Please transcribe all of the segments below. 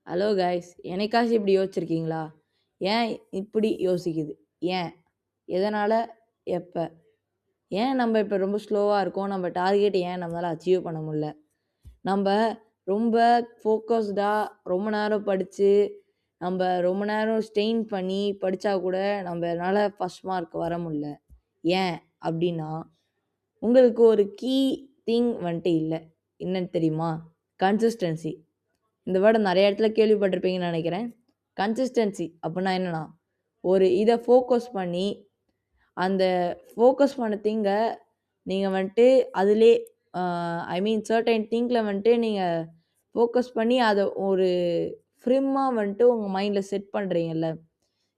Hello guys, என்னைக்காச்சும் இப்படி யோசிச்சிருக்கீங்களா? ஏன் இப்படி யோசிக்குது? ஏன்? எதனால்? எப்போ? ஏன் நம்ம இப்போ ரொம்ப ஸ்லோவாக இருக்கோம்? நம்ம டார்கெட் ஏன் நம்மளால் அச்சீவ் பண்ண முடியல? நம்ம ரொம்ப ஃபோக்கஸ்டாக ரொம்ப நேரம் படித்து நம்ம ரொம்ப நேரம் ஸ்ட்ரெயின் பண்ணி படித்தா கூட நம்மளால் ஃபஸ்ட் மார்க் வர முடியல. ஏன் அப்படின்னா, உங்களுக்கு ஒரு கீ திங் வந்துட்டு இல்லை. என்னன்னு தெரியுமா? கன்சிஸ்டன்சி. இந்த வேர்டை நிறைய இடத்துல கேள்விப்பட்டிருப்பீங்கன்னு நினைக்கிறேன். கன்சிஸ்டன்சி அப்படின்னா என்னன்னா, ஒரு இதை ஃபோக்கஸ் பண்ணி அந்த ஃபோக்கஸ் பண்ண திங்கை நீங்கள் வந்துட்டு அதிலே ஐ மீன் சர்டைன் திங்கில் வந்துட்டு நீங்கள் ஃபோக்கஸ் பண்ணி அதை ஒரு ஃப்ரிம்மாக வந்துட்டு உங்கள் மைண்டில் செட் பண்ணுறீங்கல்ல.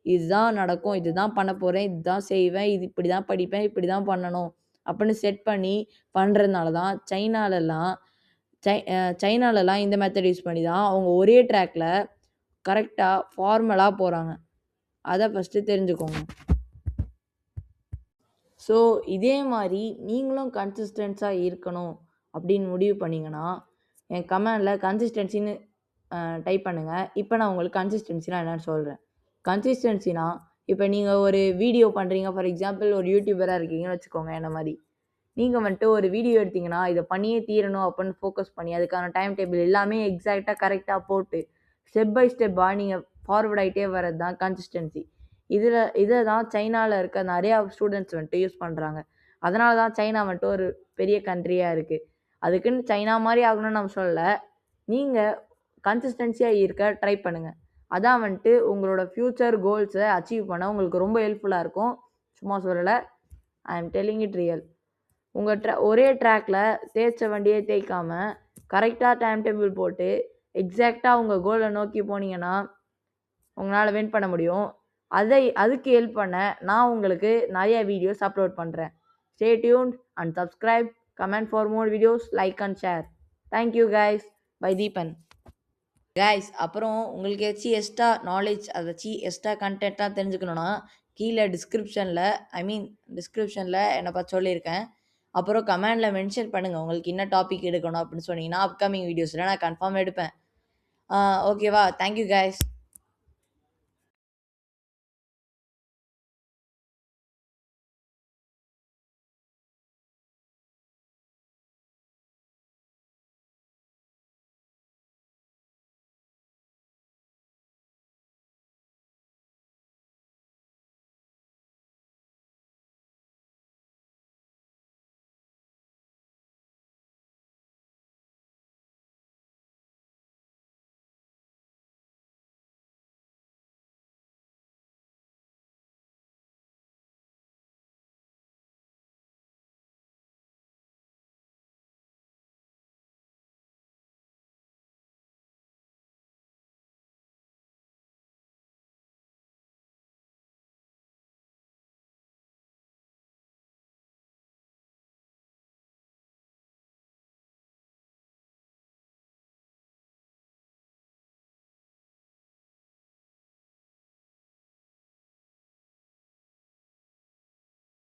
இதுதான் நடக்கும், இதுதான் பண்ண போகிறேன், இதுதான் செய்வேன், இது இப்படி தான் படிப்பேன், இப்படி தான் பண்ணணும் அப்படின்னு செட் பண்ணி பண்ணுறதுனால தான் சைனாலலாம் இந்த மெத்தட் யூஸ் பண்ணி தான் அவங்க ஒரே ட்ராக்ல கரெக்டாக ஃபார்மலாக போகிறாங்க. அதை ஃபஸ்ட்டு தெரிஞ்சுக்கோங்க. ஸோ இதே மாதிரி நீங்களும் கன்சிஸ்டன்ஸாக இருக்கணும் அப்படின்னு முடிவு பண்ணிங்கன்னா என் கமெண்டில் கன்சிஸ்டன்சின்னு டைப் பண்ணுங்கள். இப்போ நான் உங்களுக்கு கன்சிஸ்டன்சினா என்னென்னு சொல்கிறேன். கன்சிஸ்டன்சினா இப்போ நீங்கள் ஒரு வீடியோ பண்ணுறீங்க, ஃபார் எக்ஸாம்பிள் ஒரு யூடியூபராக இருக்கீங்கன்னு வச்சுக்கோங்க. என்ன மாதிரி நீங்கள் வந்துட்டு ஒரு வீடியோ எடுத்தீங்கன்னா இதை பண்ணியே தீரணும் அப்படின்னு ஃபோக்கஸ் பண்ணி அதுக்கான டைம் டேபிள் எல்லாமே எக்ஸாக்டாக கரெக்டாக போட்டு ஸ்டெப் பை ஸ்டெப்பாக நீங்கள் ஃபார்வர்ட் ஆகிட்டே வர்றது தான் கன்சிஸ்டன்சி. இதை தான் சைனாவில் இருக்க நிறையா ஸ்டூடெண்ட்ஸ் வந்துட்டு யூஸ் பண்ணுறாங்க. அதனால தான் சைனா வந்துட்டு ஒரு பெரிய கண்ட்ரியாக இருக்குது. அதுக்குன்னு சைனா மாதிரி ஆகணும்னு நம்ம சொல்லலை. நீங்கள் கன்சிஸ்டன்சியாக இருக்க ட்ரை பண்ணுங்கள். அதான் வந்துட்டு உங்களோட ஃப்யூச்சர் கோல்ஸை அச்சீவ் பண்ண உங்களுக்கு ரொம்ப ஹெல்ப்ஃபுல்லாக இருக்கும். சும்மா சொல்லலை, I am telling it real. உங்கள் ஒரே ட்ராக்கில் தேய்ச்ச வண்டியே தேய்க்காமல் கரெக்டாக டைம் டேபிள் போட்டு எக்ஸாக்டாக உங்கள் கோலை நோக்கி போனீங்கன்னா உங்களால் வின் பண்ண முடியும். அதுக்கு ஹெல்ப் பண்ண நான் உங்களுக்கு நிறைய வீடியோஸ் அப்லோட் பண்ணுறேன். Stay tuned and subscribe, comment for more videos, like and share. Thank you guys. Bye Deepan. Guys, அப்புறம் உங்களுக்கு ஏதாச்சும் எக்ஸ்ட்ரா நாலேஜ், அதாச்சும் எக்ஸ்ட்ரா கண்டென்ட்லாம் தெரிஞ்சுக்கணுன்னா கீழே டிஸ்கிரிப்ஷனில் என்னை பார்த்து சொல்லியிருக்கேன். அப்புறம் கமெண்டில் மென்ஷன் பண்ணுங்கள் உங்களுக்கு என்ன டாபிக் எடுக்கணும் அப்படின்னு சொன்னீங்கன்னா அப்கமிங் வீடியோஸில் நான் கன்ஃபார்ம் எடுப்பேன். ஓகேவா? Thank you guys.